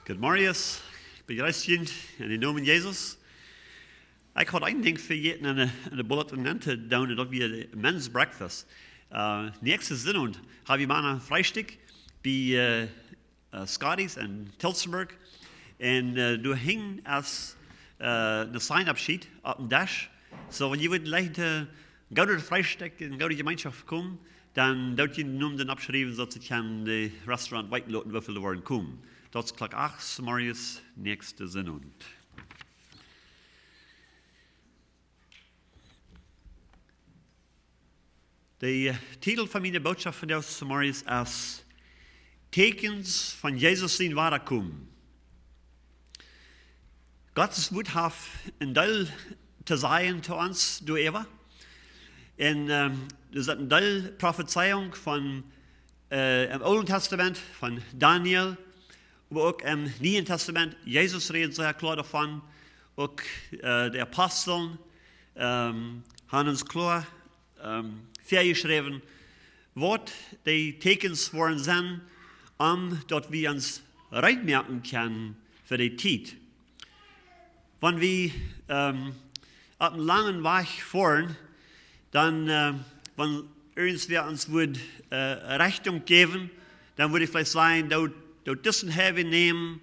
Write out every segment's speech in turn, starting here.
Good morning, ik ben Sien in de naam van Jezus. Ik had één ding vergeten in de bulletin te doen, en dat weer de men's breakfast. Nächste Sonntag habe ich mal ein Frühstück bei Scotty's in Tilsburg. Und du hing als eine Signabschied auf dem Dash. So, wenn ihr leicht go to Frühstück und go to die Gemeinschaft kommen, dann dort je Namen dann abschreiben, sodass ich kann das Restaurant weitloten, wie viele wollen kommen. Dat is klok 8, morgens, nächste Sonntag. Der Titel von meiner Botschaft von heute morgens ist Tieekjens von Jesus in Wada Komen. Gottes Wort hat ein Teil zu sagen zu uns, du Eva. Und das ist eine Teil Prophezeiung von im Alten Testament von Daniel. Aber auch im Neuen Testament, Jesus redet sehr klar davon, auch die Aposteln haben uns klar vorgeschrieben, was die Tieekjens waren sind, dass wir uns reinmerken können für die Zeit. Wenn wir auf einem langen Weg fahren, dann, wenn wir uns Richtung geben, dann würde ich vielleicht sagen, du diesen Heavy nehmen,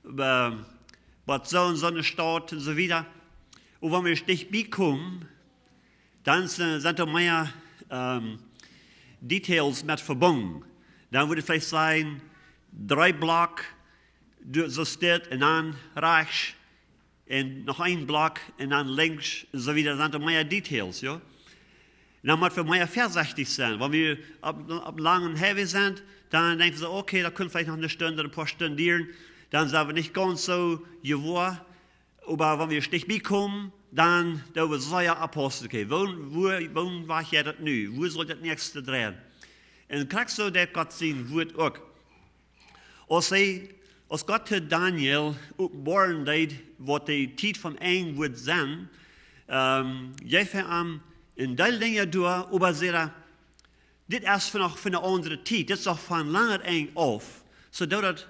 was so und so eine Stadt und so weiter. Und wenn wir nicht bekommen, dann sind da mehr Details mit verbunden. Dann würde ich vielleicht sagen, 3 Block, so steht, und dann rechts, und noch ein Block, und dann links, und so weiter, sind da mehr Details, ja. Dann müssen wir mehr vorsichtig sein. Wenn wir ab langen Heavy sind, dann denken wir so, okay, da können wir vielleicht noch eine Stunde oder ein paar Stunden dienen. Dann sind wir nicht ganz so gewohnt. Aber wenn wir nicht bekommen, dann da wir sehr Apostel, okay, wo war ich jetzt nu? Wo soll das nächste drehen? Und kriegst du das Gott sehen, wird auch. Als Gott zu Daniel offenbaren hat, was die Zeit vom Eng wird sein, jefe am in die Dinge durch, aber sagt, das ist für eine andere Zeit, das ist auch von langer Eng auf. So dat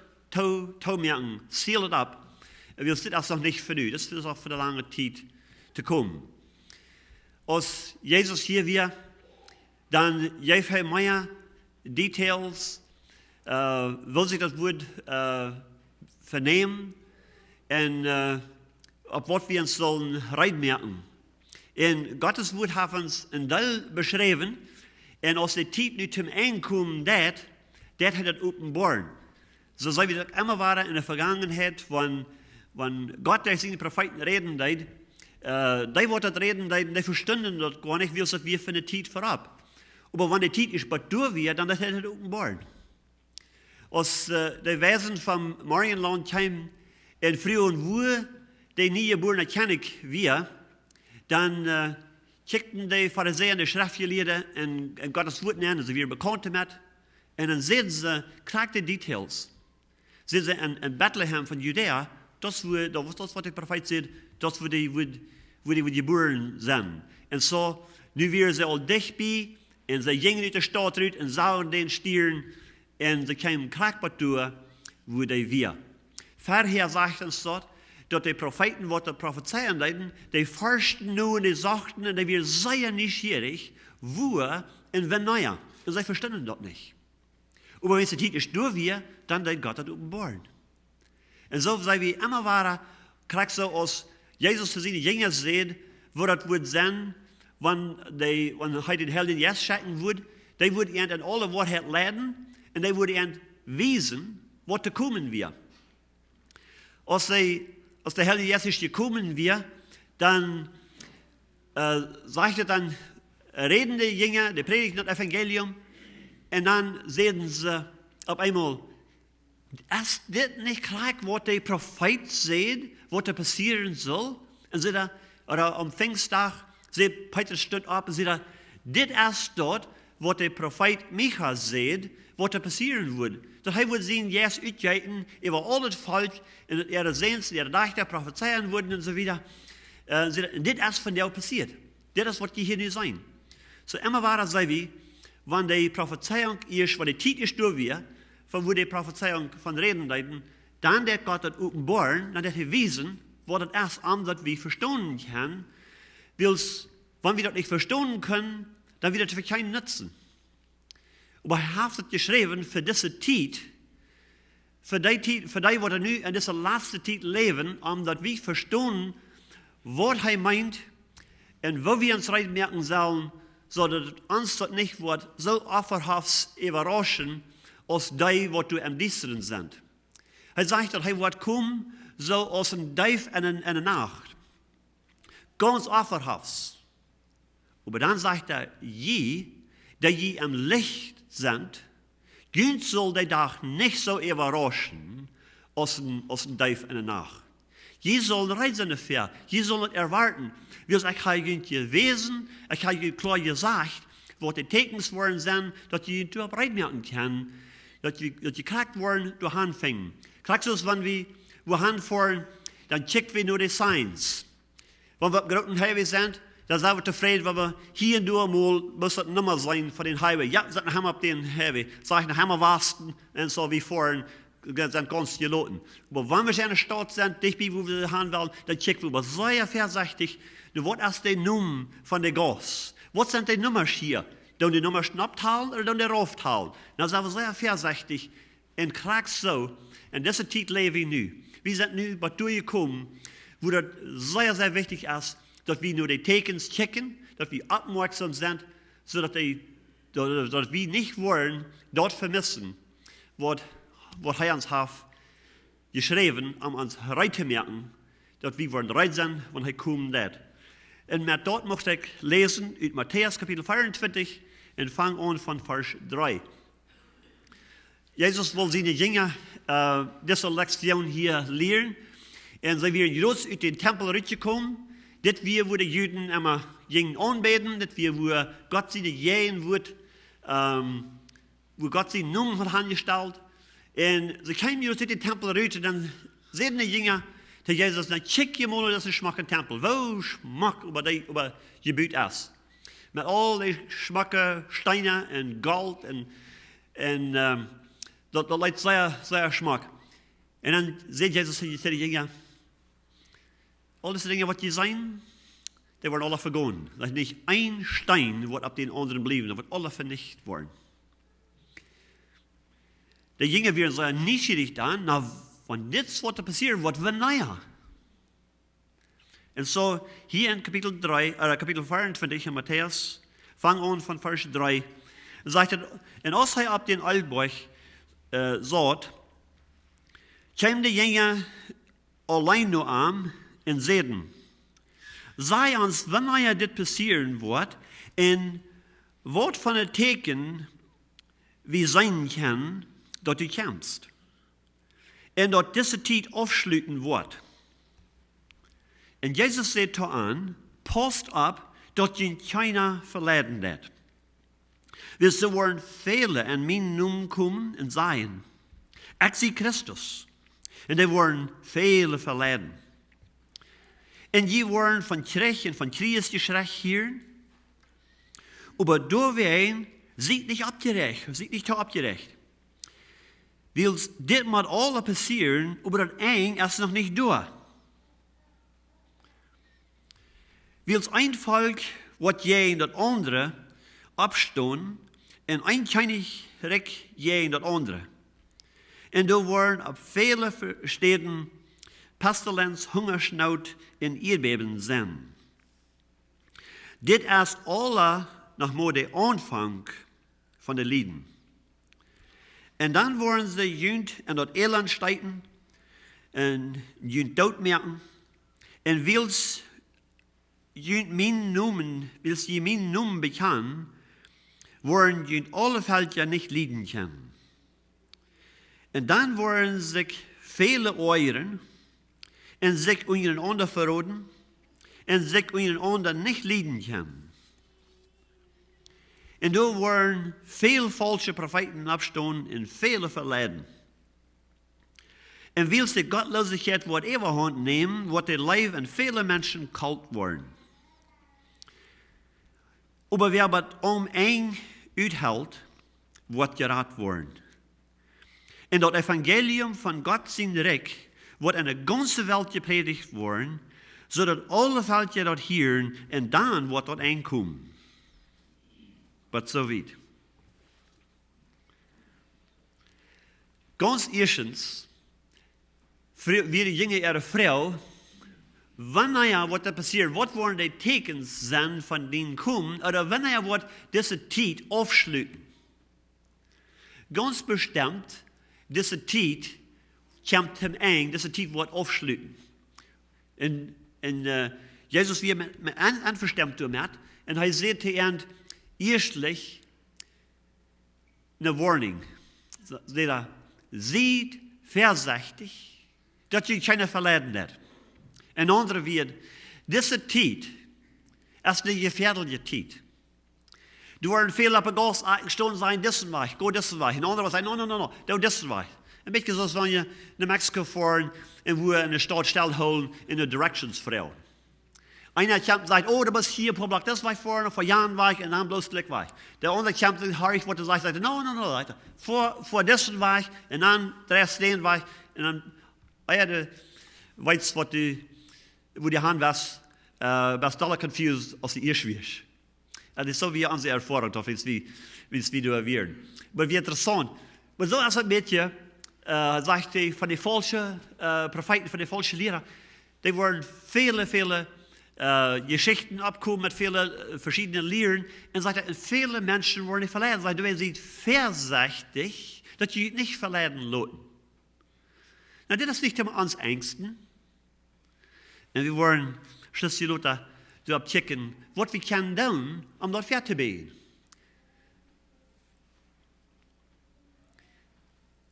merken, seal it up. Wir sind das noch nicht für nu, das ist auch für eine lange Zeit zu kommen. Als Jesus hier wir, dann gibt er mehr Details, will sich das Wort vernehmen und auf was wir uns sollen reinmerken. Und Gottes Wort hat uns ein Teil beschrieben, und als die Zeit nicht zum Ende kommt, das hat das offenbart. So wie wir das immer waren in der Vergangenheit, wenn Gott durch seine Propheten reden hat, die wollten das reden, die verstanden das gar nicht, wie es wir für eine Zeit vorab. Aber wenn die Zeit ist, was durch wir, dann das hat das offenbart. Als die Wesen vom Morgenland kamen, in früh und wo die Niegeborenen kennen wir, dann kickten die Pharisäer und die Schriftgelehrten in Gottes Wort an, also wir bekannt damit, und dann sehen sie krasse Details. Sehen sie in Bethlehem von Judäa, das was der Prophet sagt, das wo die geboren sind. Und so, nu wären sie all dicht bei, und sie gingen in die Stadt raus und sahen den Stieren, und sie kamen krackbar durch, wo die wir. Vorher sagt uns dort, dass die Propheten, die prophezeien hatten, die forschten nur und die sagten, und die waren sehr neugierig, wo und wenn neuer. Und sie verstanden das nicht. Aber wenn es die Zeit ist durch wir, dann hat Gott das offenbaren. Und so, wie wir immer waren, kriegst du aus Jesus zu seine Jünger sehen, wo das wird sein, wenn er den Helden jetzt schicken wird, die wird ihn in alle Wahrheit leiden, und die wird ihn wissen, was zu kommen wird. Als der Herr Jesus gekommen wir, dann sagte dann, reden die Jünger, die predigen das Evangelium, und dann sehen sie auf einmal, ist das nicht klar, was der Prophet sieht, was da passieren soll? Und sie da, oder am Pfingsttag, Petrus steht auf und sagt, das ist dort, was der Prophet Micha sieht, was da passieren wird. Dat hij wordt zien, yes, uitgeven, über al het volk, en dat er zijn, die er dachten, prophezeien worden en zo wieder. En dit is van jou passiert. Dit is wat je hier nu zijn. So immer war das, wie, wenn die Prophezeiung ist, wenn die Zeit ist durch wir, von wo die Prophezeiung von Reden leiden, Dann dat Gott das openbaren, dann dat hij wiesen, wordt het erst an, dat wir verstehen können. Wenn wir das nicht verstehen können, dann wird das für keinen nutzen. Aber er hat es geschrieben für diese Zeit, für die, die nu in dieser letzten Zeit leben, dass wir verstehen, was er meint und wo wir uns reinmerken sollen, so dass uns das nicht wird so offerhaft überraschen, als die, die du am Diensten sind. Er sagt, dass er wird kommen, so als ein Dief in der Nacht. Ganz offerhaft. Aber dann sagt er, die am Licht sind, Gott soll die Tag nicht so überraschen, als ein Dief in der Nacht. Je sollen reisen dafür, je sollen erwarten. Ich habe gewesen, ich habe klar gesagt, was die Tieekjens worden sind, dass die nicht bereitmerken können, dass die gekriegt worden durch Anfängen. Kriegst du es, wenn wir hinfahren, dann checken wir nur die Signs. Wenn wir gerade Highway sind, dann sind wir zufrieden, wenn wir hier und da mal muss das Nummer sein für den Highway. Ja, wir sind auf den Highway. Sag ich, wir wasten und so wie vorhin, sind ganz geloten. Aber wenn wir in der Stadt sind, dicht bei wo wir hin wollen, dann checken wir sehr vorsichtig, was ist die Nummer von der Gas? Was sind die Nummern hier? Dann die Nummer abteilen oder dann die raufhalten? Dann sind wir sehr vorsichtig und kriegst so, in dieser Zeit leben wir nu. Wir sind nu bei durchgekommen, wo das sehr, sehr wichtig ist, dass wir nur die Tieekjens checken, dass wir aufmerksam sind, so dass wir nicht wollen, dort vermissen, was er uns hat geschrieben, um uns reinzumerken, dass wir wollen rein sein, wenn er kommen wird. Und mit dort möchte ich lesen, aus Matthäus Kapitel 24, und fangen an von Vers 3. Jesus will seine Jünger diese Lektion hier lehren. Und sie werden jetzt aus dem Tempel rausgekommen. Das wir, wo die Juden immer gingen anbeten, das wir, wo Gott sie jähen wird, wo Gott sie Namen hat angestellt. Und sie kamen aus dem Tempel raus, und dann sehen die Jünger zu Jesus, dann check je mal, dass es Schmack im Tempel, wo Schmack über Gebüt ist. Mit all die Schmacke, Steine und Gold und das leidt sehr, sehr Schmack. Und dann sieht Jesus zu den Jüngern, all diese Dinge, was die sein, die werden alle vergehen. Das ist nicht ein Stein, wird ab den anderen bleiben, da wird alle vernichtet worden. Die Jünger werden sehr neugierig dann, na, wenn nichts was passieren wird, wenn naja. Und so, hier in Kapitel 24 in Matthäus, fangen an von Vers 3, sagt er, und als er ab den Altberg sagt, kamen die Jünger allein nur an und sagten, sei uns, wenn naja das passieren wird, und was von den Teken wie sein kann, dass du kämpfst. Und dass diese Zeit aufschließen wird. Und Jesus sagt an, passt ab, dass ihn keiner verleiten wird. Wir sollen viele in meinen Namen kommen und sagen, ich sehe Christus. Und die wollen viele verleiten. Und die wollen von Krieg und von Kriegsgeschrecht hören. Aber da werden sie nicht abgerecht. Weil dit moet alle passieren, aber das Eng ist noch nicht da. Weil ein Volk, was je das andere abstehen, und ein König je das andere. Und da waren auf viele Städten Pestilenz, Hungersnot und Erdbeben sein. Dit ist alle nach dem Anfang von den Lieden. Und dann wollen sie jünd in das Elend steigen und jünd dort merken. Und wils je meinen Namen bekannt, wollen jünd alle Völker nicht leiden können. Und dann wollen sich viele euren und sich untereinander verraten und sich untereinander nicht leiden können. Und da waren viele falsche Propheten abstehen und viele verleiden. Und weil sie Gottlosigkeit wird überhand nehmen, wird ihr Leben in viele Menschen kalt worden. Aber wer das eng uithält, wird gerat worden. En dat Evangelium van Gott zijn Reich wordt in de ganze Welt gepredigt worden, zodat alle Völker dat hören en dan wordt dat aankomen. Wat zo weit. Ganz erstens, wie die jonge ihre Frau, wanneer wordt dat passiert, wat worden die tekens zijn van die komen, oder wanneer wordt deze tijd afsluiten? Ganz bestimmt, deze tijd komt hem aan, deze tijd wordt afsluiten. En Jezus weer met aanverstemd damit, en hij zei te eind, eerstlich, eine warning. Seid voorzichtig, dat je keine verleiden hebt. En andere weer, deze tijd is de gefährliche tijd. Er worden veel op de gas gestonden zijn, deze weg, go deze weg. En anderen zeggen, no, doe deze weg. Een beetje zoals wanneer je naar Mexico varen en we in de stad stilhouden in de directionsvrouw. Einer komt sagt, du musst hier publik das weg fahren, vor Jahren weg en dan bloß gleich weg. Der andere komt haarig wordt er sagt, no, voor deze weg en dan de rest stehen weg en dan, de weet wat wo die hand was, best alle confused als die eerst was. Dat is zo wie onze ervaring, of iets wie du erwähnen. Maar wie interessant. Maar zo is het een beetje, zegt hij, van die falsche Propheten, van die falsche Lehrer, die worden viele Geschichten abkommen mit vielen verschiedenen Lehren. Und sagt er, viele Menschen worden nicht verleiden. Sagt, du seid vorsichtig, dass je nicht verleiden lassen. Na, das ist nicht immer ans Ängsten. Und wir wollen, schließlich Leute, du abchecken, was wir können tun, das fertig zu werden.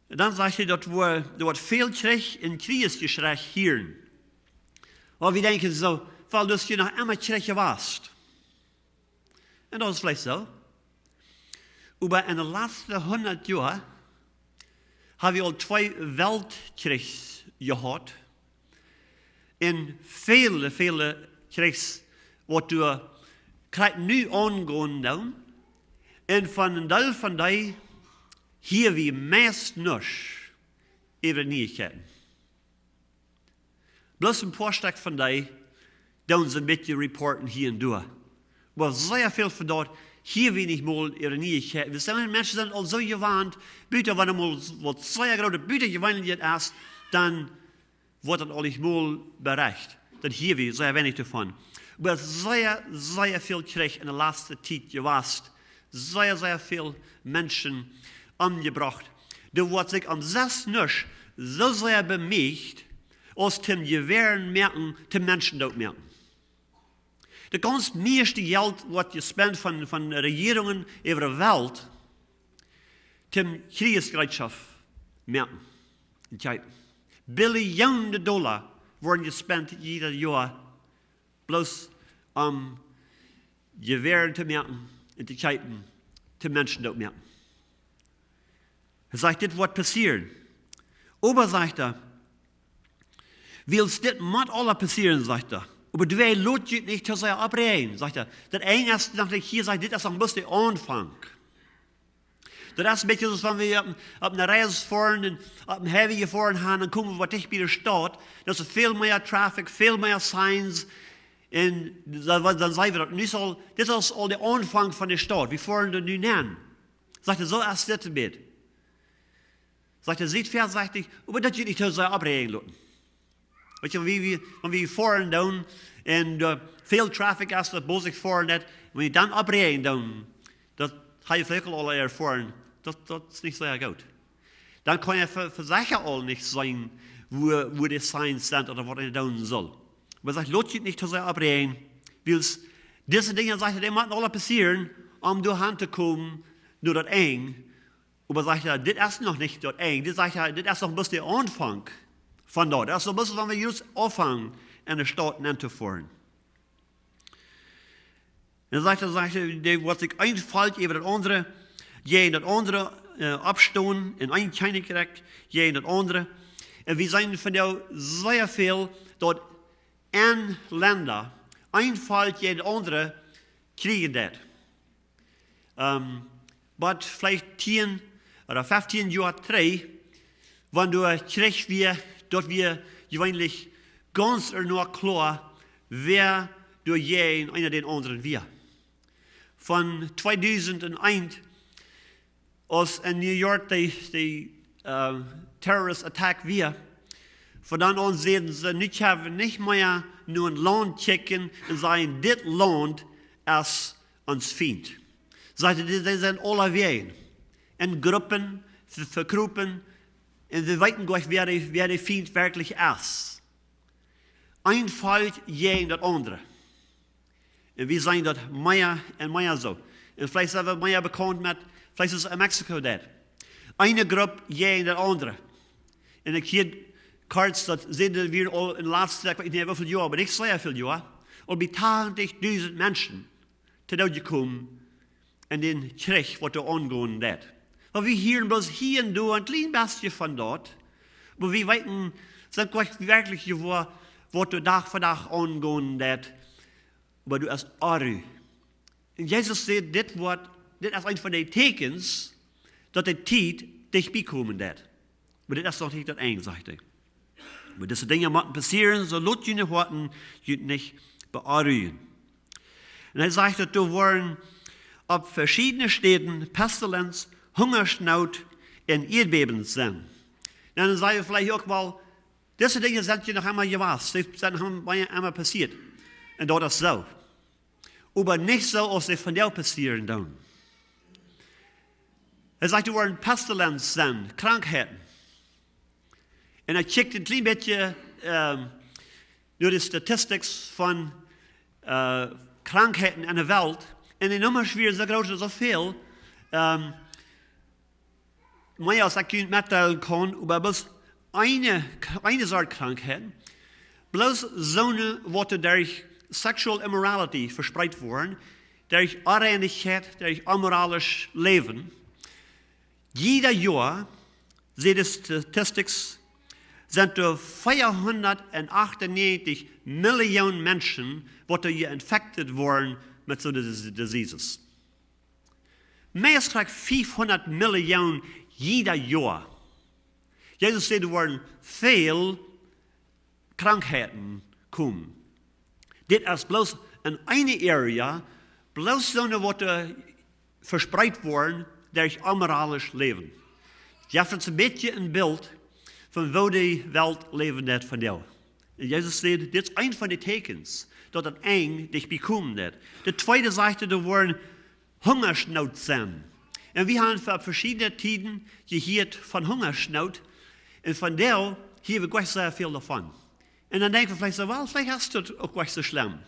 Dann sagt er, dass wir viel Krieg in Kriegsgeschrei hören. Aber wir denken so, weil du je noch immer Kirche warst. Und das ist vielleicht so. Aber in den letzten 100 Jahren haben wir al 2 Weltkriegs gehabt. En viele Kriegs, was du nu angehen doen. En van een deel van die hier wie meest nog über Nieuwigkeiten. Bloß ein paar Stück von die doen ze een beetje reporten hier en daar. Maar zeer veel van dat hier wie niet mal ihre Nieuwigkeiten. We zijn mensen zijn al zo gewand, buiten wanneer mal wat zeer grote buiten gewand is, dan wordt het al niet mal bereicht. Dat hier wie zeer weinig davon. Maar zeer veel kreeg in de laatste tijd geweest. Zeer veel mensen angebracht. Er wordt zich aan 6 nusch zo zeer bemerkt, als zum Gewehren merken, zum Menschendood merken. De ganz meeste geld wordt gespendet van regierungen over de wereld, zum Kriegsbereitschaft merken. Biljoenen dollar worden gespendet jeder jaar, bloß Gewehren te merken en te kijken, zum Menschendood merken. Sagt, dit wordt passieren. Aber sagt Wils dit moet alle passieren, sagt er. Aber du lässt dich nicht zu sehr abreden, sagt er. Das Einzige, nach dem hier sagt, das ist bloß der Anfang. Das ist ein bisschen so, wenn wir auf einer Reise fahren und auf einem Heavy gefahren haben, dann kommen wir dicht bei der Stadt. Das ist viel mehr Traffic, viel mehr Signs. Und dann sagen wir, das ist all der Anfang von der Stadt. Wir fahren da nun hin. Sagt er, so ist das damit. Sagt er, seht vorsichtig, aber das geht nicht zu sehr abreden lassen. Weet je, wenn wir fahren doen en veel traffic is, dat boos ik fahren net, wenn je dan oprijden doen, dat ga je vielleicht al erfahren, dat is niet sehr gut. Dan kan je voor zich al niet zijn, wo die Signs sind oder was je doen soll. Maar sagt, laat je niet te sehr oprijden, weil diese Dinge, sagt, die moeten alle passieren, door aan te komen, door dat eng. Aber sagt er, dit is nog niet dat eng, dit is nog bloß der Anfang. Van dat. Dat is een beetje wat we juist afhangen in de stad aan te voeren. En dan zegt hij, wat zich einvalt over het andere, jij dat andere opstaan in een koninkrijk, jij dat andere. En we zijn van jou zeer veel dat een Länder einvalt, jij dat andere krijgen dat. Maar vielleicht 10 oder 15 Jahre terug, wenn du kriegst wir, dort wir gewöhnlich ganz nur klar, wer du je in einer den anderen wir. Von 2001, als in New York die Terrorist Attack wir, von dann an sehen sie nicht mehr nur ein Land checken und sagen, das Land ist uns Feind. Sie sind alle wegen. In Gruppen, vergruppen, und sie wissen gar nicht, wer der Feind wirklich ist. Ein fällt gegen das andere. Und wir sagen das mehr und mehr so. Und vielleicht sind wir mehr bekannt mit, vielleicht ist es in Mexiko das. Eine Gruppe gegen das andere. Und ich hier kurz, das sehen wir all in den letzten, ich weiß nicht wie viele Jahre, aber nicht sehr viele Jahre, und mit 80.000 Menschen zu dort gekommen, in den Krieg, was da angehen wird. Weil wir hören bloß hier und da ein klein bisschen von dort, aber wir wissen, sind wirklich geworden, was du Tag für Tag angehen wird, aber du hast Aru. Und Jesus sagt, das ist ein von den Tieekjens, dass die Zeit dich bekommen wird. Aber das ist noch nicht das Ende, sagt er. Aber diese Dinge müssen passieren, so lasst ihr nicht warten, ihr nicht bearbeiten. Und er sagt, dass du waren auf verschiedenen Städten Pestilenz, Hungersnot und Erdbeben sind. Dann sagen wir vielleicht auch mal, diese Dinge sind ja noch einmal gewesen, die sind einmal passiert. Und dort ist so. Aber nicht so, als sie von dir passieren dann. Er sagt, du waren Pestilenz sind, Krankheiten. Und er checkt ein klein bisschen durch die Statistik von Krankheiten in der Welt. Und die Nummer ist so groß, so viel. Mehr als ich mitteilen kann, aber bloß eine Sorte Krankheit. Bloß so eine, die durch Sexual Immorality verspreit wurden, durch Unreinigkeit, durch amoralisch Leben. Jeder Jahr, sieht die Statistik, sind 498 Millionen Menschen, die hier infected wurden mit so Diseases. Mehr als 500 Millionen jeder Jahr. Jesus sagt, es werden viele Krankheiten kommen. Das ist bloß in einer Area, bloß so eine, die verspreit wurden durch amoralisch Leben. Je hebt een beetje een beeld van wo die Welt leven net van jou. En Jezus zei, dit is een van de tekens, dat het eng dich bekomen net. De tweede zegt, er worden Hungersnood zijn. En we hebben voor verschillende tijden gehoord van hungersnood. En van daar hebben we echt zeer veel daarvan. En dan denken we vielleicht, well, vielleicht is het ook echt zo schlimm.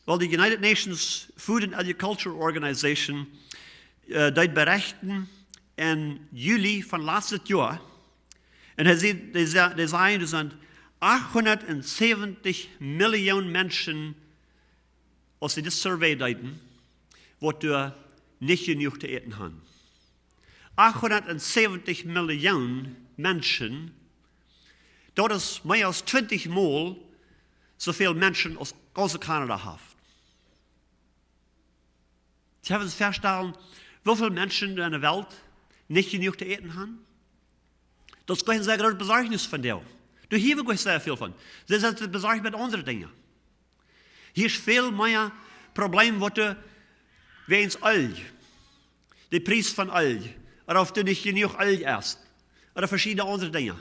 Well, the United Nations Food and Agriculture Organization deed berichten in juli van laatste jaar. En hij zei, er zijn 870 miljoen mensen, als ze dit survey deden, wat er niet genoeg te eten hebben. 870 miljoen mensen, dat is meer dan 20 maal zoveel mensen als Canada heeft. Sie haben uns feststellen, wie viele Menschen in der Welt nicht genug zu essen haben. Das ist ein sehr großes Besorgnis von dir. Da haben wir sehr viel von. Sie sind besorgt mit anderen Dingen. Hier ist viel mehr Problem, wie ins Öl. Der Preis von Öl. Oder ob du nicht genug Öl isst. Oder verschiedene andere Dinge.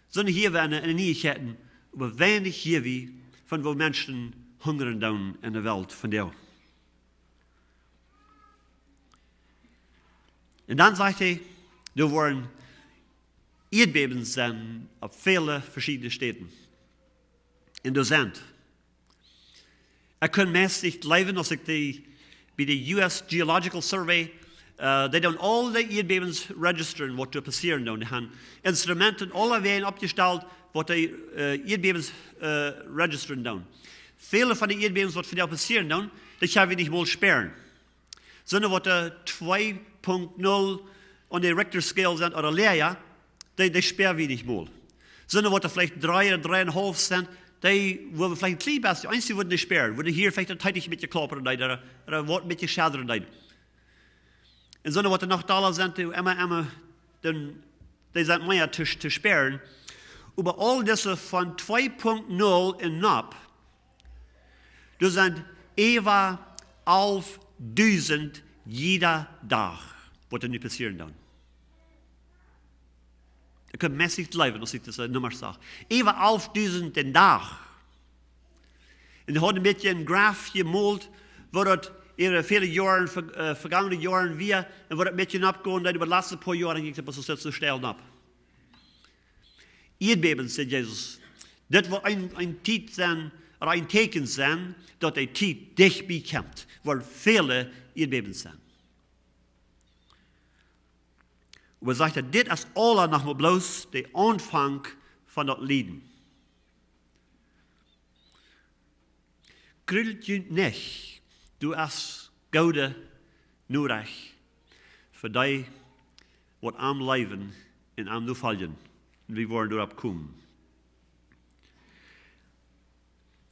Sondern hier werden in den Neuigkeiten über wenig hier wie von wo Menschen hungern down in der Welt von dir. Und dann sagt er, da waren Erdbeben sein auf viele verschiedene Städten. Und da sind. Kann meist leben, als ich bei der US Geological Survey, die dann alle die Erdbeben registern, was da passieren. Die haben Instrumenten alle Wegen abgestellt, was die Erdbeben registern. Viele von den Erdbeben, was für die passieren, die können wir nicht mal sperren. Sondern was 2.0 und die Richter-Scale sind, oder leer, die sperren wir nicht mal. Sondern was vielleicht 3 oder 3,5 sind, die wollen vielleicht ein klein bisschen, einzig würden nicht sperren, würden hier vielleicht ein Teitig mit der Klopper oder ein Wort mit der Schädel. Und sondern was noch da sind, die immer dann die sind mehr zu sperren. Aber all diese von 2.0 in ab, das sind etwa 11.000 jeder Tag, was nicht passieren dann. Ich kann mäßig leben, als ich das Nummer sage. Etwa 11.000 den Tag. Und ich habe ein bisschen einen Graph gemalt, wo das ihre viele Jahre, vergangene Jahre wir, und wo das ein bisschen abgegangen, dann über die letzten paar Jahre ging es so schnell ab. Erdbeben, sagt Jesus, das wird ein Tiet sein, oder ein Teken sein, dass der Tiet dich bekommt, weil viele Erdbeben sind. Und er sagt, das ist alles noch mal bloß der Anfang von das Leben. Grüßt je nicht, du hast Gode nodig für dich, was am Leben in am nu fallen. Und wir wollen darauf kommen.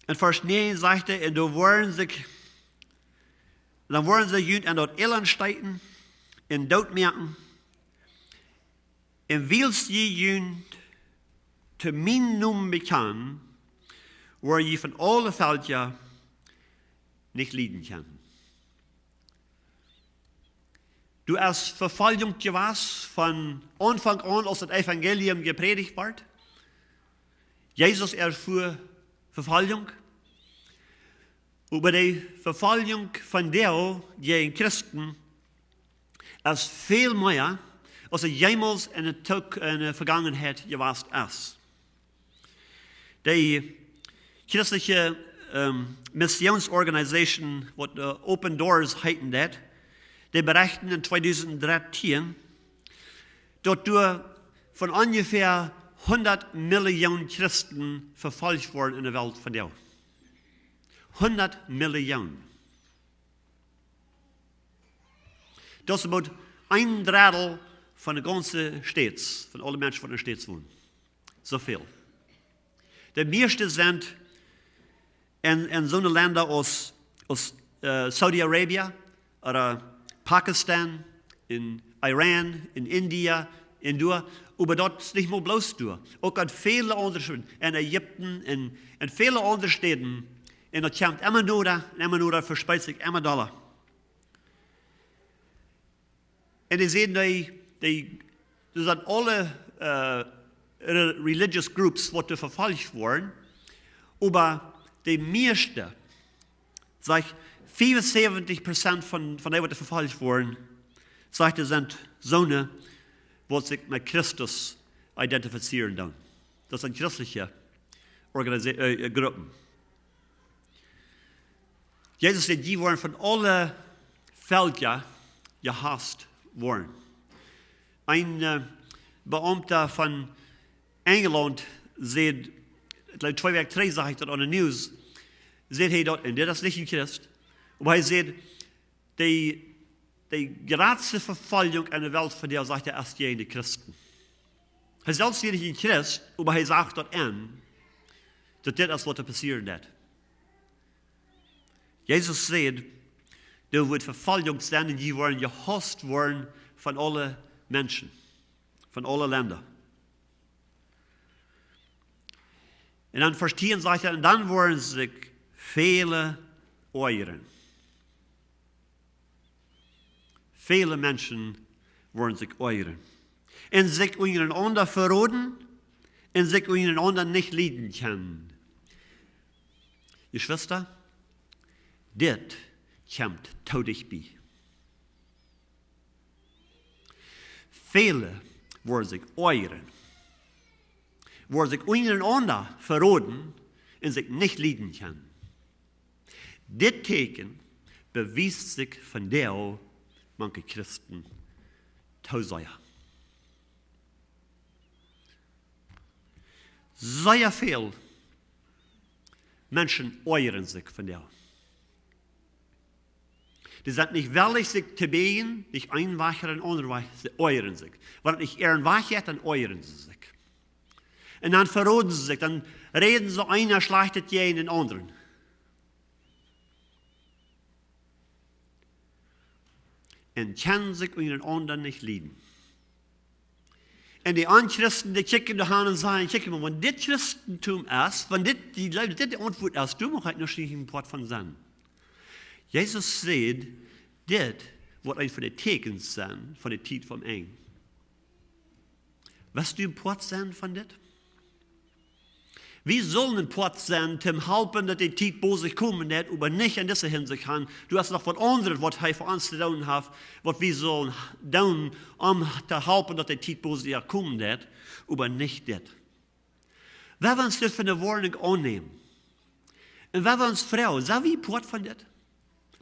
In Vers 9 sagt er, und dann wollen sie an dort Elend steiten, in Dood merken, und willst je te min Namen bekannt, wo je von alle Fällen nicht leiden kann. Du hast Verfolgung gewesen von Anfang an, als das Evangelium gepredigt wird. Jesus erfuhr Verfolgung. Über die Verfolgung von der gegen Christen ist viel mehr, als er jemals in der Vergangenheit gewesen ist. Die christliche Missionsorganisation, was Open Doors heißen das, die berichten in 2013, dass durch von ungefähr 100 Millionen Christen verfolgt wurden in der Welt von der. 100 Millionen. Das ist about ein Drittel von der ganzen Stadt, von allen Menschen, die in der Stadt wohnen. So viel. Die meisten sind in so Ländern als Saudi-Arabien oder Pakistan, in Iran, in India, in Dur, aber dort ist nicht mal bloß Dur. Auch an viele andere Städten, in Ägypten, in viele andere Städten, und das kommt immer nur verspeist sich immer Dollar. Und die sehen, das sind alle religious groups, die verfolgt wurden, aber die meisten, sag ich, 75% von denen, die verfolgt wurden, sagt, sind Söhne, die sich mit Christus identifizieren dann. Das sind christliche Gruppen. Jesus sagt, die wollen von allen Völkern gehasst worden. Ein Beamter von England sagt, ich glaube 2 Wochen 3 sage ich das an der News, sagt er dort, und das ist nicht ein Christ, aber er sagt, die größte Verfolgung in der Welt von der, sagt er, erst jene Christen. Er ist selbst nicht ein Christ, aber er sagt dort an, dass das ist, was passieren wird. Jesus sagt, da wird Verfolgung sein, und die wollen gehasst worden von allen Menschen, von allen Ländern. Und dann verstehen sagt er, und dann wollen sich viele euren. Viele Menschen wollen sich euren. Und sich untereinander verroden und sich untereinander nicht leiden können. Geschwister, das kommt todig bei. Viele wollen sich euren. Wollen sich untereinander verroden und sich nicht leiden können. Das Teken beweist sich von der manche Christen sehr. Sehr viel Menschen euren sich von der. Die sind nicht willig, sich zu beten, nicht ein Wacher und andere Wacher, sie euren sich. Wenn nicht ihren Wacher hat, dann euren sie sich. Und dann verroden sie sich, dann reden so einer schlachtet jeden anderen. Und können sich untereinander nicht leiden. En die Anchristen, die kijken naar hen en zeggen, kijk maar, wanneer dit Christentum is, wanneer die Leute dit de antwoord is, du mag het nog niet een poort van zijn. Jezus zei, dit wordt een van de tekens zijn van de tijd van eng. Was du een poort zijn van dit? Wie sollen een poort zijn, te helpen dat die tijd bij zich komen net, maar niet in deze hinsicht gaan. Du hast nog wat anderes, wat hij voor ons te doen heeft, wat we zullen doen, om te helpen dat die tijd bij zich komen net, maar niet dit. We hebben ons dit van de woording aannemen. En we hebben ons vrouw, zijn we poort van dit?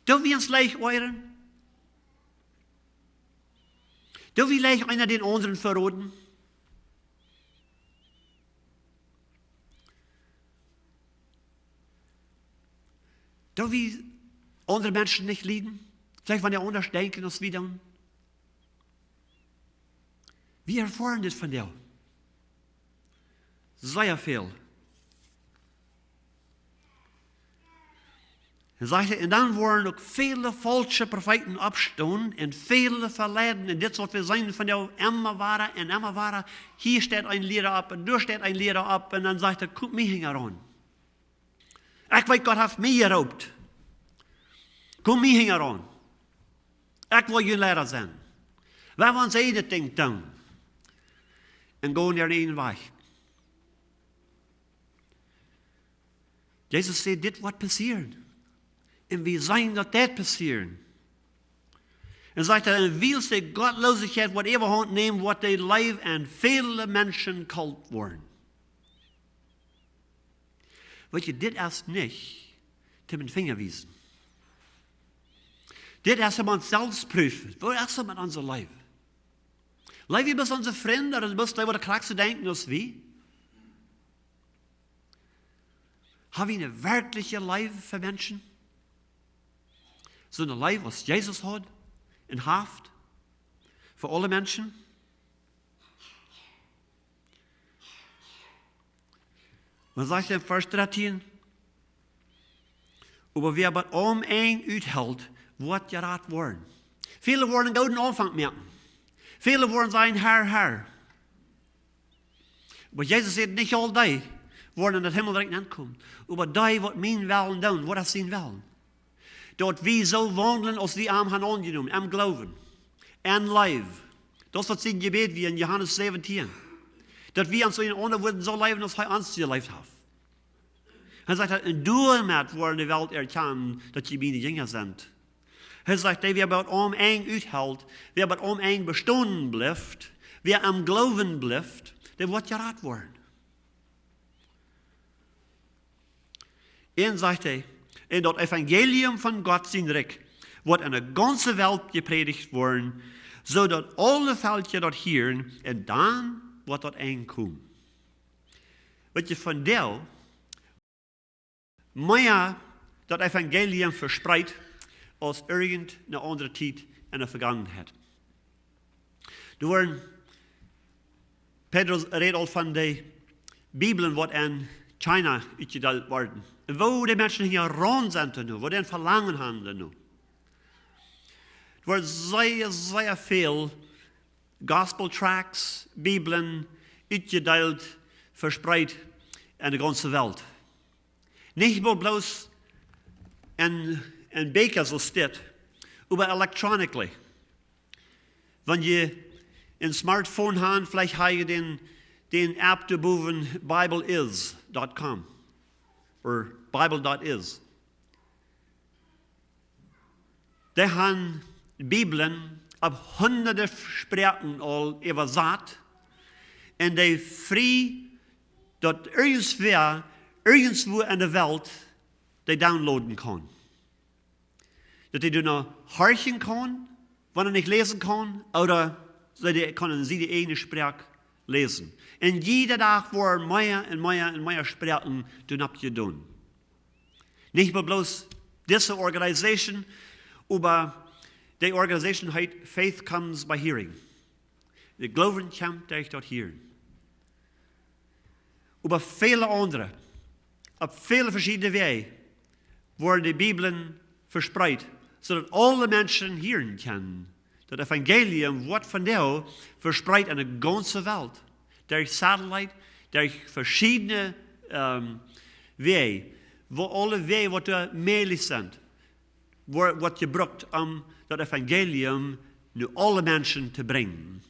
Doen we ons leeg oren? Doen we leeg einer den anderen verroden? Doen we andere Menschen nicht lieben? Vielleicht van der anders denken als wir doen? Wir erfahren dit van jou. Sehr veel. En dan worden ook vele falsche profeten opstaan en vele verleiden. En dit wat we zijn van jou, immer Wada en immer Wada. Hier staat een leraar op en daar staat een leraar op. En dan zegt hij, kom mij hing aan. Ik weet, God heeft mij geroopt. Kom mij hing aan. Ik wil je leraar zijn. Wij willen zij dit ding doen. En gaan naar een weg. Jezus zei, dit wordt passeren. En we zijn dat dit passeren. En zegt hij, en wie de godloosheid wat overhand neemt, wordt de leven en vele mensen kalt worden. Weet je, dit is niet te mijn vinger wijzen. Dit is om ons zelfs prüfen. Wat is er met onze leven? Leven we bij onze vrienden, of is het wat de krachtste denken als wie? Hebben we een werkelijke leven voor mensen? Zo'n leven als Jezus had en heeft voor alle mensen? Wat zegt hij in vers 13? Aber wer bij eng uithoudt, wordt geraad worden. Vele worden een gouden aanvang merken. Vele worden zijn Herr. Maar Jezus zegt niet al die worden in het hemmelrijk aankomen. Maar die wat mijn willen doen, wat is zijn willen? Dat we zo wandelen als die hem gaan aangenomen, en geloven. En leven. Dat is wat zijn gebed wie in Johannes 17. Dat we ons in andere woorden zo leven als hij ons geleefd heeft. Hij zegt, en doormet worden de wereld erkennen dat je mijn jongeren bent. Hij zegt, wie bij het eng uithoudt, wie bij het eng bestaan blijft, wie am geloven blijft, die wordt geraad worden. En zegt hij, in dat evangelium van God zijn rijk, wordt in de ganze wereld gepredigt worden, zodat alle veldje dat hier en dan wordt dat eng komen. Wat je van jou, meer dat evangelium verspreidt, als irgendeine andere tijd in de vergangenheid. Er worden, Petrus redt al van de Bibelen wat in China uitgedeeld worden. En wo de mensen hier rond zijn nu, wo die verlangen hebben nu. Er wordt zeer veel gospel tracts, Bibelen uitgedeeld, verspreid in de ganze wereld. Niet meer bloos in bekers als dit, maar electronically. Wanneer je een smartphone hebt, vielleicht heb je den app te boven bibleis.com of bible.is. Die hebben Bibelen op honderden spraken al überzet en die vrij dat ergens in de wereld die downloaden kan. Dat die nou horchen kan, wanneer niet lezen kan, oder sie können sie die ene Sprache lesen. En jede dag worden meer sprachen doen op je doen. Niet meer bloos deze organisation, maar die organisation heet Faith Comes by Hearing. De geloven komt durch dat Heeren. Maar vele andere, op vele verschillende wegen, worden de Bibelen verspreid, zodat alle mensen hieren kunnen Das Evangelium wird von dir verspreit an der ganzen Welt. Durch Satellite, durch verschiedene Wege, wo alle Wege, die möglich sind, wird gebraucht, das Evangelium zu alle Menschen zu bringen.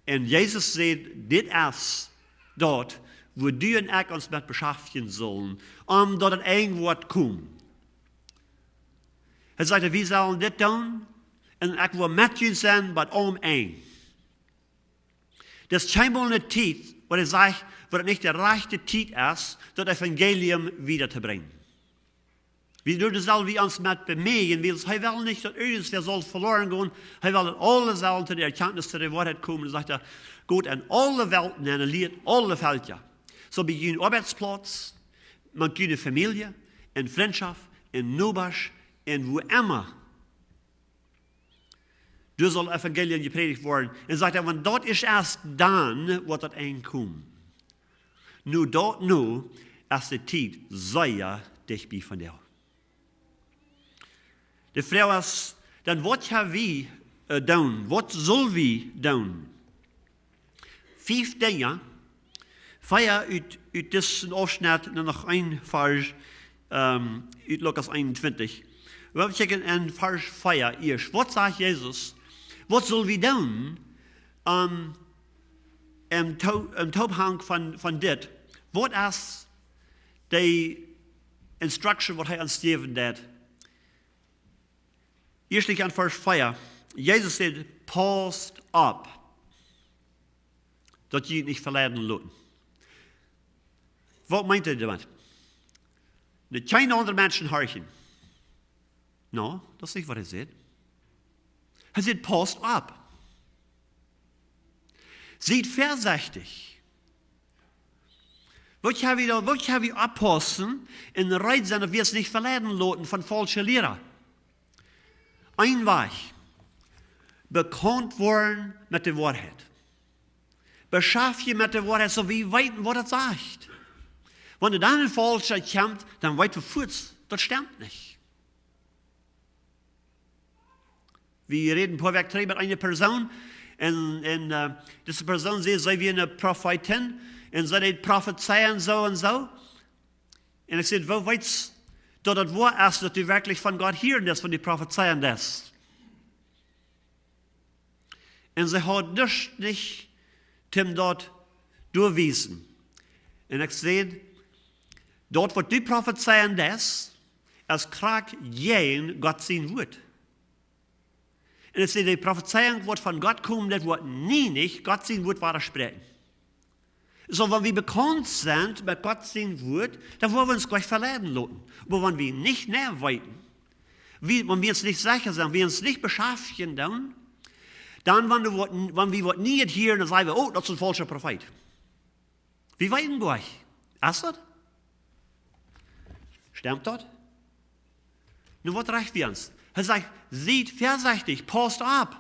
Und Jesus sagt, das ist dort, wo du und ich uns mit beschäftigen sollen, dass es irgendwo kommt. Er sagt, wir sollen das tun, und ich will mit dir sein, aber ein. Das ist scheinbar eine Zeit, wo ich sage, wo es nicht der rechte Zeit ist, das Evangelium wiederzubringen. Wir sollen wir uns mit bemühen, er will nicht, dass irgendwer soll verloren gehen, er will alle sollen zu der Erkenntnis zu der Wahrheit kommen, und sagt er, Gott an alle Welten, und er alle Völker. So bei jedem Arbeitsplatz, mit jeder Familie, in Freundschaft, in Nachbarschaft, in wo immer. Du soll Evangelium gepredigt werden. Und sagt er, wenn dort ist erst dann, wird das einkommen. Nur dort, ist die Zeit sehr dicht bei von dir. Die Frau ist, dann was haben wir tun? Was soll wir tun? 5 Dinge, feier uit diesen Aufschnitt noch ein Vers, uit Lukas 21. Wir checken in Vers 4 erst. Was sagt Jesus? Was soll wir tun im Zusammenhang von dit? Was ist die Instruction, was er uns gegeben hat? Erstlich an Vers 4. Jesus sagt, passt ab, dass ihr nicht verleiten lassen. Was meint er damit? Nicht keine anderen Menschen horchen. No, das ist nicht, was er sagt. Er sagt, passt ab. Seid vorsichtig. Was haben wir abpassen in der Reihe sein, dass wir es nicht verleiten lassen von falschen Lehrern? Ein Weg. Bekannt worden mit der Wahrheit. Beschaff je mit der Wahrheit, so wie weiten, was das sagt. Wenn du dann in Falschheit kommt, dann weit du fuhrst. Das stimmt nicht. Wir reden ein paar Tage mit einer Person, und diese Person sagt, sei wie eine Prophetin, und sie prophezeien so und so. Und ich sage, wo weißt du, dass das wahr ist, dass du wirklich von Gott hören lässt, von die Prophezeien lässt? Und sie hat das nicht dort durchwiesen. Und ich sehe, dort, wo du prophezeien lässt, es kriegt jeden Gott sein Wort. Und ich sehe, die Prophezeiung wird von Gott kommen, das wird nie nicht Gott sein Wort widersprechen. So, wenn wir bekannt sind mit Gott sein Wort, dann wollen wir uns gleich verleiten lassen. Aber wenn wir nicht näher weiten, wenn wir uns nicht sicher sind, wenn wir uns nicht beschäftigen, dann wenn wir nie hören, dann sagen wir, oh, das ist ein falscher Prophet. Wir weiten gleich. Ist das? Stimmt das? Nun, was reicht wir uns? Er sagt, seid vorsichtig, passt ab,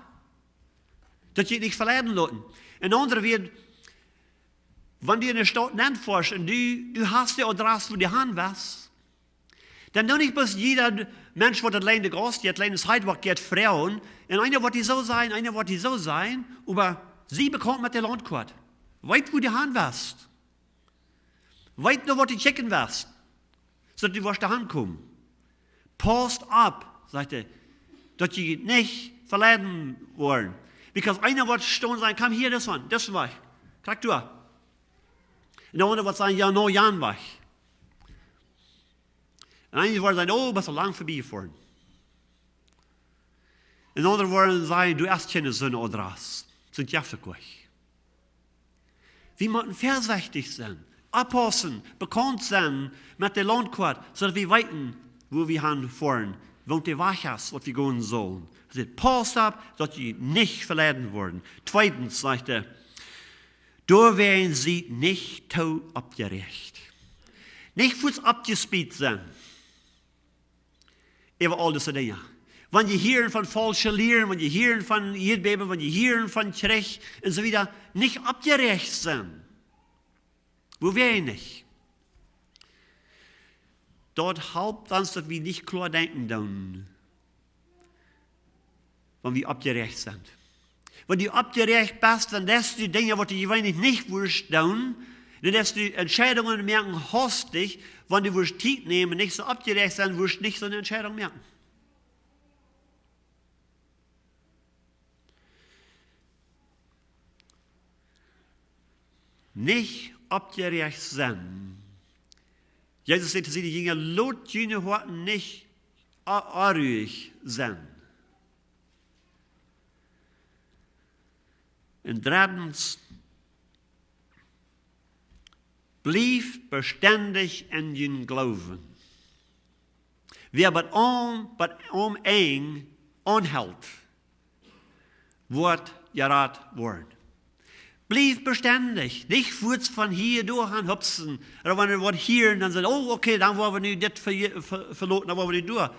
dass ihr nicht verleiten lassen. Ein anderer wird, wenn du in der Stadt nachforschst und du hast die Adresse, wo die Hand was, dann nicht bloß jeder Mensch, der allein der Gast geht, allein das Heidwerk geht, Frauen, und einer wird die so sein, einer wird die so sein, aber sie bekommt mit der Landkarte. Weit, wo die Hand was. Weit nur, wo die checken was. So, dass du wirst da hinkommen. Passt ab, sagt er, dass die nicht verleiten wollen. Because einer wird stehen sein, komm hier, das war. Krieg du. Und der andere wird sagen, ja, no, Jan war. Und einer wird sagen, oh, bist du lang vorbeigefahren. Und der andere wird sagen, du hast keine so eine Adresse. Sind ja für euch. Wir müssen vorsichtig sein, abpassen, bekannt sein mit der Landkarte, so dass wir weiten, wo wir hinfahren, wo die Wache ist, was wir gehen sollen. Also, passt ab, dass die nicht verleiten werden. Zweitens, sagt er, da werden sie nicht tau abgerecht. Nicht fürs abgespielt sein. Über all diese Dinge. Wenn ihr hören von falschen Lehren, wenn ihr hören von Erdbeben, wenn ihr hören von Krieg und so weiter, nicht abgerecht sein. Wo wir nicht. Dort halbt uns, dass wir nicht klar denken dann. wenn wir abgerecht sind. Wenn du abgerecht bist, dann lässt du Dinge, die du wenig nicht willst, tun. Dann lässt du Entscheidungen merken, hastig. Wenn du willst Zeit nehmen, nicht so abgerecht sein, wirst du nicht so eine Entscheidung merken. Nicht abgerecht sein. Jesus sagt zu den Jüngern, lot jene Worten nicht unruhig sein. Und drittens, blieb beständig in den Glauben. Wer om eng anhält, wird gerat worden. Blieb beständig, nicht kurz von hier durch an hupsen, oder wenn wir hier und dann sagen, oh okay, dann wollen wir nicht das verloren, dann wollen wir nicht durch.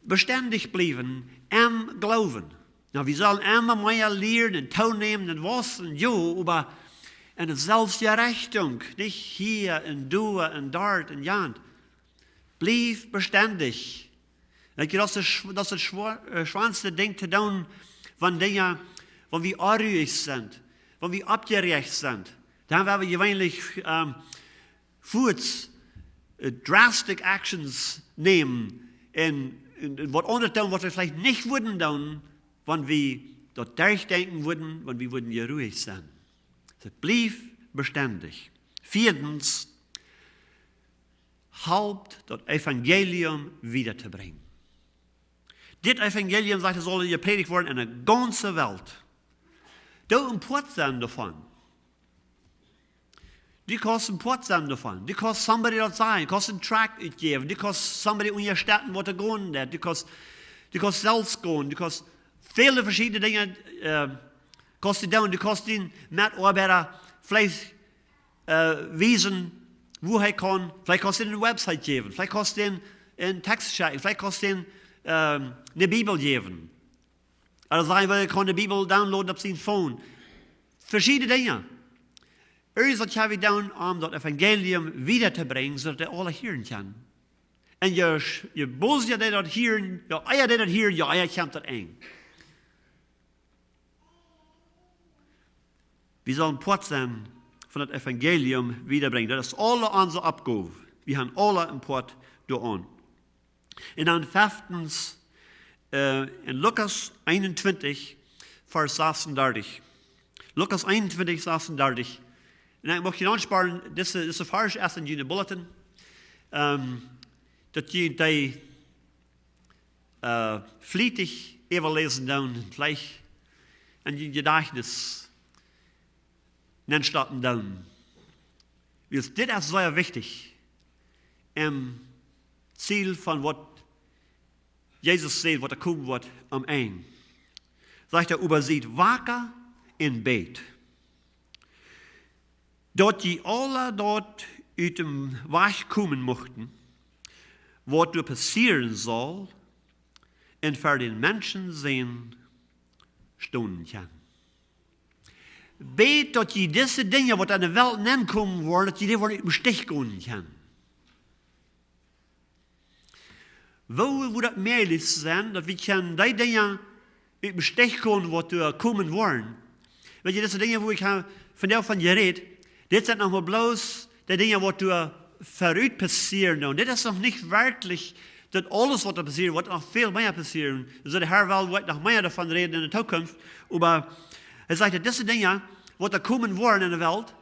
Beständig bleiben im Glauben. Nou, wir sollen immer mehr lernen, teilnehmen und wissen, jo, aber eine Selbstgerechtung, nicht hier und da und dort und jant. Blieb beständig. Das ist das schwanste Ding zu tun, wenn wir unruhig sind, wenn wir abgerecht sind. Dann werden wir gewöhnlich drastic actions nehmen und was anderes tun, was wir vielleicht nicht würden tun, wenn wir dort durchdenken würden, wenn wir würden hier ruhig sein. Es blieb beständig. Viertens, Haupt das Evangelium wiederzubringen. Das Evangelium, sagt er, soll gepredigt werden in der ganzen Welt. Du import sein davon. Die kosten import sein davon. Die kosten somebody dort sein. Die kosten einen Tract utgeben. Die kosten somebody unterstützen, was er gehen hat. Die kosten selbst gehen. Die kosten viele verschiedene Dinge. Die kosten Mitarbeiter vielleicht wiesen, wo er kann. Vielleicht kostet eine Website geben. Vielleicht kostet einen Text schicken. Vielleicht kostet eine Bibel geben. Oder sagen wir, kann die Bibel downloaden auf sein Phone. Verschiedene Dinge. Alles habe ich getan, um das Evangelium wiederzubringen, sodass er alle hören kann. Und je bloß die dort hören, je eier die dort hören, je eier kommt das ein. Wir sollen Port sein von das Evangelium wiederbringen. Das ist alle unsere Abgabe. Wir haben alle einen Port an. Und dann fünftens, in Lukas 21, Vers 36. Lukas 21, 36. Und ich möchte ansparen, das ist der Vers erst in den Bulletin, dass die flietig überlesen dann, vielleicht in den Gedächtnis nennen dann. Das ist sehr wichtig im Ziel von was Jesus sagt, was er kommen wird am Ende. Sagt er, übersieht wacker in Bet. Dort die alle dort aus dem Weg kommen mochten, was du passieren soll, und für den Menschen sehen, stunden kann. Bet, dass die diese Dinge, was an der Welt nennen kommen wollen, dass die im Stich gehen kann. Wo wird das möglich sein, dass wir die Dinge im Stich gehen, was wir kommen wollen? Weil diese Dinge, wo ich von der von geredet, das sind nochmal bloß die Dinge, was du verrückt passieren. Und das ist noch nicht wirklich, dass alles, was da passiert, wird noch viel mehr passieren. Also der Herr wird noch mehr davon reden in der Zukunft. Aber er sagt, diese Dinge, was da kommen wollen in der Welt,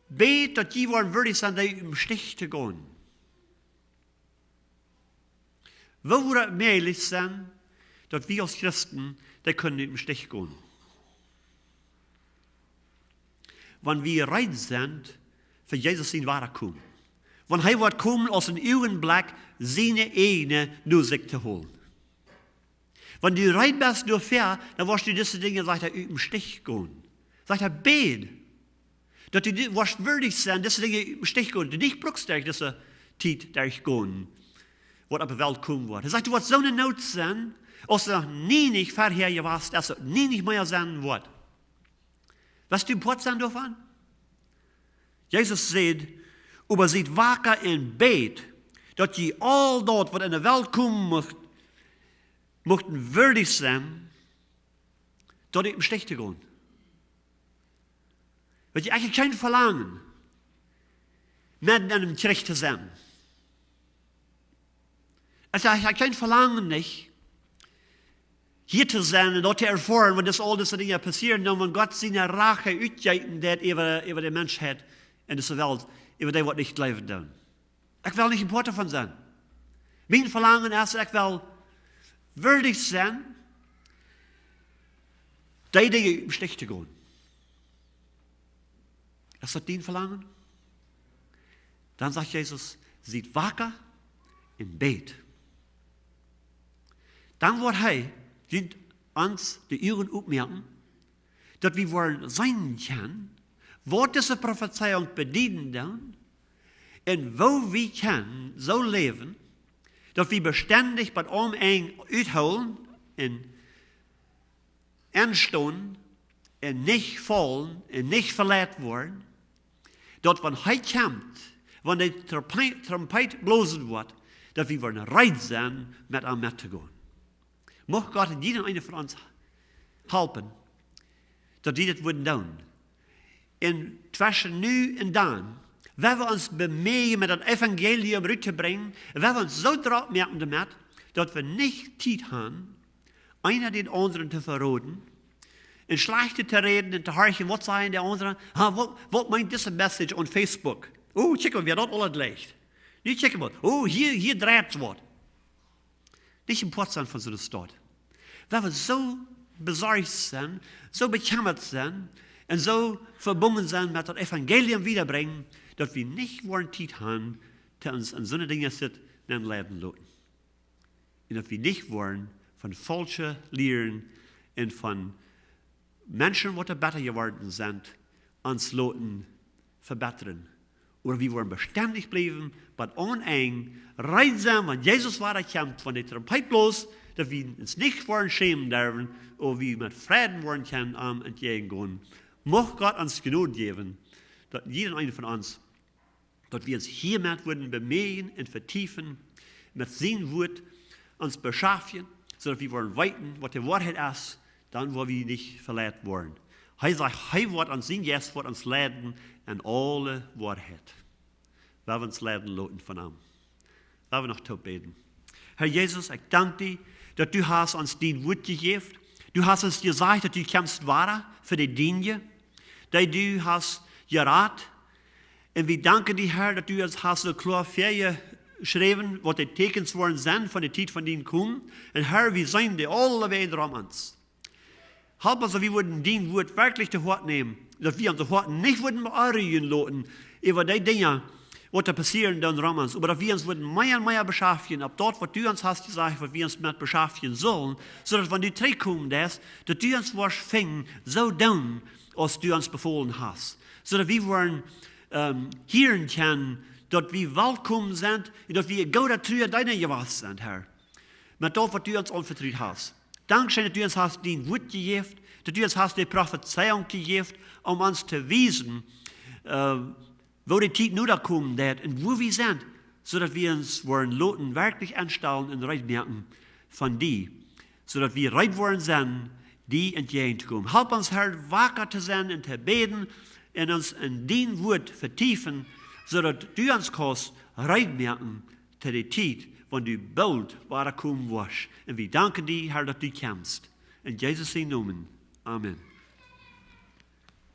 bet, dass die wollen würdig sein, die im Stich zu gehen. Wo wird es möglich sein, dass wir als Christen, die können im Stich gehen? Wenn wir bereit sind, für Jesus in Wada kommen. Wenn er wird kommen, aus dem Augenblick seine eigene nur sich zu holen. Wenn du bereit bist dafür, dann wirst du diese Dinge, sagt er, im Stich gehen. Sagt er, bet, dass du wirst würdig sein, diese Dinge im Stich gehen. Du nicht brauchst durch diese Zeit durchgehen, was auf der Welt kommen wird. Er sagt, du wirst so eine Not sein, als du noch nie nicht vorher warst, dass du nie nicht mehr sein wird. Was du Port sein davon? Jesus sagt, übersieht wacker in Bet, dass je all dort, was in der Welt kommen muss, mochten würdig sein, dort im Stich zu gehen. Weil ich eigentlich kein Verlangen, mit einem Gericht zu sein. Also ich habe kein Verlangen nicht, hier zu sein und dort zu erfahren, wenn das all diese Dinge passieren, und wenn Gott seine Rache ausgeiten hat über die Menschheit in dieser Welt, über die, was nicht leben tun. Ich will nicht ein Part davon sein. Mein Verlangen ist, ich will würdig sein, die Dinge im Stich zu gehen. Ist das dein Verlangen? Dann sagt Jesus, seid wacker im Bett. Dann wird sind uns die Ihren aufmerken, dass wir wollen sein können, wo diese Prophezeiung bedienen dann, und wo wir können so leben, dass wir beständig bei eng uitholen und anstehen und nicht fallen und nicht verletzt werden, dass wenn heute kommt, wenn die Trompet bloßen wird, dass wir wollen bereit sein, mit ihm mitzugehen. Mag Gott in jedem einen von uns helfen, dass die das würden tun. Und zwischen nu und dann, wenn wir uns bemühen, mit dem Evangelium rüberzubringen, wenn wir uns so drauf merken damit, dass wir nicht Zeit haben, einer den anderen zu verraten, in Schlechte zu reden und zu horchen, was sagen die anderen, was meint diese Message on Facebook? Oh, check mal, wer dort alles leicht. Nicht checken wir, oh, hier dreht es was. Nicht im Potsdam von so einer Stadt. Weil wir so besorgt sind, so bekümmert sind und so verbunden sind mit dem Evangelium wiederbringen, dass wir nicht wollen Zeit haben, die uns an so eine Dinge sitzen und leben lassen. Und dass wir nicht wollen von falschen Lehren und von Menschen, die besser geworden sind, uns lassen verbessern. Oder wir wollen beständig bleiben, bei uneng, rein sein, wenn Jesus Wada kommt, von der Trompet bloß, dass wir uns nicht wollen schämen dürfen, oder wir mit Frieden wollen können, entgegengehen. Mag Gott uns Gnade geben, dass jeder eine von uns, dass wir uns hiermit würden bemühen und vertiefen, mit seinem Wort uns beschaffen, sodass wir wollen weiten, was die Wahrheit ist, dann, wo wir nicht verletzt worden. Er sagt, er wird uns sehen, jetzt wird uns leiten in alle Wahrheit. Wir uns leiten lassen von ihm. Wir noch beten. Herr Jesus, ich danke dir, dass du hast uns dein Wort gegeben. Du hast uns gesagt, dass du kommst Wada für die Dinge, die du hast geraten. Und wir danken dir, Herr, dass du uns hast so klar geschrieben, was die Tieekjens worden sind von der Zeit von denen Komen. Und Herr, wir sind die alle wieder um uns. Help uns, dass wir dein Wort wirklich zu Hort nehmen, dass wir uns Hort nicht beirren lassen über die Dinge, was da passieren dann um uns, aber dass wir uns mehr und mehr beschäftigen, ab dort, was du uns hast gesagt, was wir uns mit beschäftigen sollen, sodass wenn du zurückkommst, dass du uns was fängen, so tun, als du uns befohlen hast. Sodass wir wollen hören können, dass wir willkommen sind und dass wir gut dazu deine Gewass sind, Herr. Mit das, was du uns anvertraut hast. Dankeschön, dass du uns hast dein Wort gegeben, dass du uns hast die Prophezeiung gegeben, um uns zu wiesen, wo die Zeit nur da kommen wird und wo wir sind, sodass wir uns wollen Loten wirklich anstellen und recht merken von dir, sodass wir recht wollen sein, die entgegenzukommen. Help uns, Herr, wacker zu sein und zu beten und uns in dein Wort vertiefen, sodass du uns kannst recht merken zu der Zeit, wenn du bald kommen wirst. Und wir danken dir, Herr, dass du kommst. In Jesus' Namen. Amen.